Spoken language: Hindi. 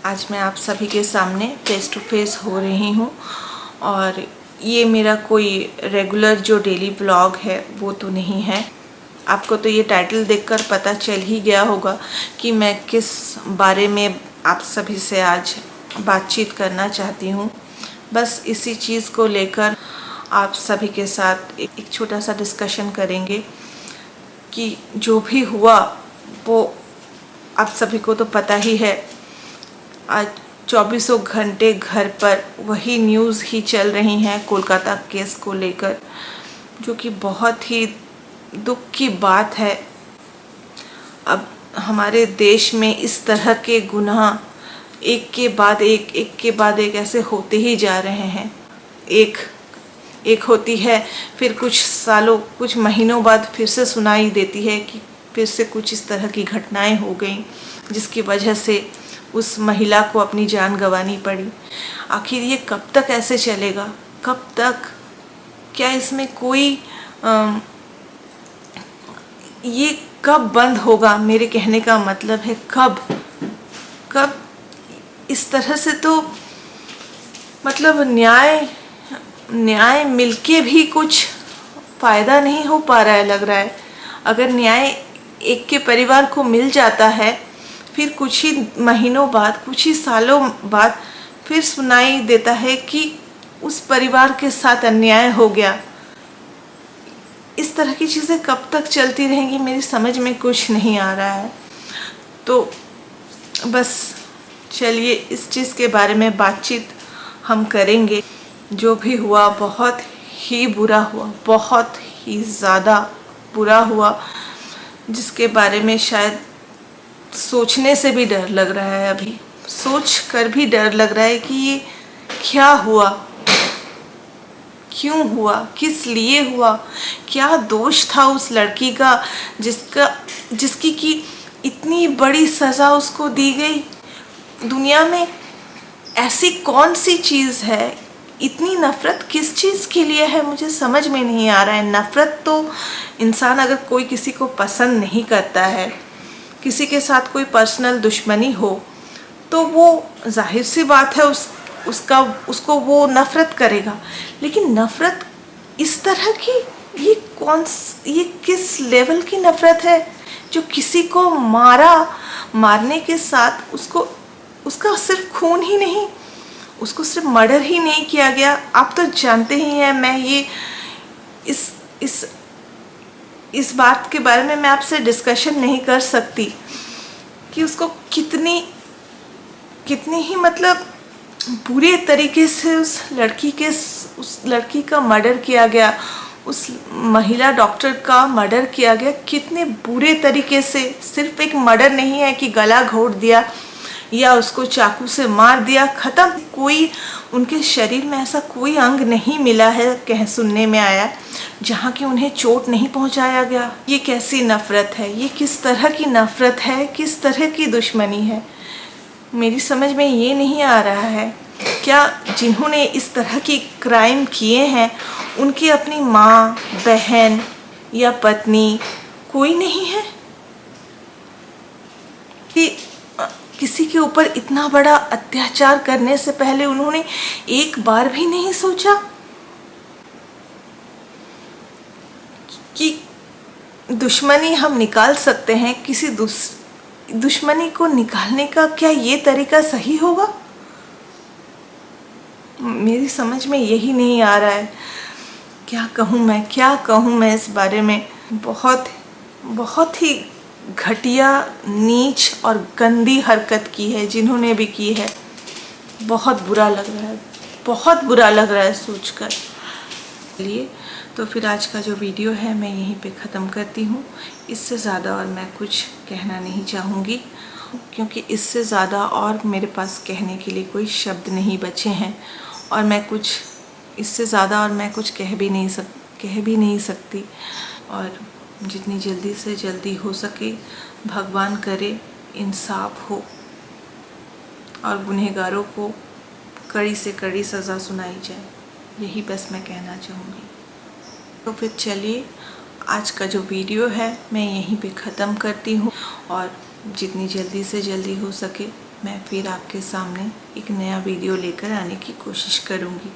आज मैं आप सभी के सामने फेस टू फेस हो रही हूँ और ये मेरा कोई रेगुलर जो डेली ब्लॉग है वो तो नहीं है। आपको तो ये टाइटल देखकर पता चल ही गया होगा कि मैं किस बारे में आप सभी से आज बातचीत करना चाहती हूँ। बस इसी चीज़ को लेकर आप सभी के साथ एक छोटा सा डिस्कशन करेंगे कि जो भी हुआ वो आप सभी को तो पता ही है। आज चौबीसों घंटे घर पर वही न्यूज़ ही चल रही हैं कोलकाता केस को लेकर, जो कि बहुत ही दुख की बात है। अब हमारे देश में इस तरह के गुनाह एक के बाद एक ऐसे होते ही जा रहे हैं। एक होती है, फिर कुछ सालों कुछ महीनों बाद फिर से सुनाई देती है कि फिर से कुछ इस तरह की घटनाएं हो गई जिसकी वजह से उस महिला को अपनी जान गंवानी पड़ी। आखिर ये कब तक ऐसे चलेगा? कब तक? क्या इसमें कोई ये कब बंद होगा? मेरे कहने का मतलब है कब इस तरह से तो मतलब न्याय मिलके भी कुछ फ़ायदा नहीं हो पा रहा है, लग रहा है। अगर न्याय एक के परिवार को मिल जाता है, फिर कुछ ही महीनों बाद, कुछ ही सालों बाद फिर सुनाई देता है कि उस परिवार के साथ अन्याय हो गया। इस तरह की चीज़ें कब तक चलती रहेंगी, मेरी समझ में कुछ नहीं आ रहा है। तो बस चलिए इस चीज़ के बारे में बातचीत हम करेंगे। जो भी हुआ बहुत ही बुरा हुआ, बहुत ही ज़्यादा बुरा हुआ, जिसके बारे में शायद सोचने से भी डर लग रहा है। अभी सोच कर भी डर लग रहा है कि ये क्या हुआ, क्यों हुआ, किस लिए हुआ, क्या दोष था उस लड़की का जिसकी की इतनी बड़ी सज़ा उसको दी गई। दुनिया में ऐसी कौन सी चीज़ है, इतनी नफ़रत किस चीज़ के लिए है, मुझे समझ में नहीं आ रहा है। नफ़रत तो इंसान अगर कोई किसी को पसंद नहीं करता है, किसी के साथ कोई पर्सनल दुश्मनी हो, तो वो जाहिर सी बात है उसको वो नफ़रत करेगा। लेकिन नफ़रत इस तरह की, ये किस लेवल की नफ़रत है जो किसी को मारने के साथ उसका सिर्फ खून ही नहीं, उसको सिर्फ मर्डर ही नहीं किया गया। आप तो जानते ही हैं, मैं ये इस बात के बारे में मैं आपसे डिस्कशन नहीं कर सकती कि उसको कितनी ही मतलब बुरे तरीके से उस लड़की का मर्डर किया गया, उस महिला डॉक्टर का मर्डर किया गया। कितने बुरे तरीके से, सिर्फ एक मर्डर नहीं है कि गला घोट दिया या उसको चाकू से मार दिया, ख़त्म। कोई उनके शरीर में ऐसा कोई अंग नहीं मिला है, सुनने में आया, जहाँ कि उन्हें चोट नहीं पहुँचाया गया। ये कैसी नफ़रत है? ये किस तरह की नफ़रत है? किस तरह की दुश्मनी है? मेरी समझ में ये नहीं आ रहा है। क्या जिन्होंने इस तरह की क्राइम किए हैं उनकी अपनी माँ, बहन या पत्नी कोई नहीं है कि किसी के ऊपर इतना बड़ा अत्याचार करने से पहले उन्होंने एक बार भी नहीं सोचा कि दुश्मनी हम निकाल सकते हैं। किसी दुश्मनी को निकालने का क्या ये तरीका सही होगा? मेरी समझ में यही नहीं आ रहा है। क्या कहूँ मैं इस बारे में। बहुत ही घटिया, नीच और गंदी हरकत की है जिन्होंने भी की है। बहुत बुरा लग रहा है सोचकर। चलिए तो फिर आज का जो वीडियो है मैं यहीं पे ख़त्म करती हूँ। इससे ज़्यादा और मैं कुछ कहना नहीं चाहूँगी, क्योंकि इससे ज़्यादा और मेरे पास कहने के लिए कोई शब्द नहीं बचे हैं और इससे ज़्यादा और मैं कुछ कह भी नहीं सकती। और जितनी जल्दी से जल्दी हो सके भगवान करे इंसाफ हो और गुनहगारों को कड़ी से कड़ी सज़ा सुनाई जाए। यही बस मैं कहना चाहूँगी। तो फिर चलिए आज का जो वीडियो है मैं यहीं पे ख़त्म करती हूँ और जितनी जल्दी से जल्दी हो सके मैं फिर आपके सामने एक नया वीडियो लेकर आने की कोशिश करूँगी।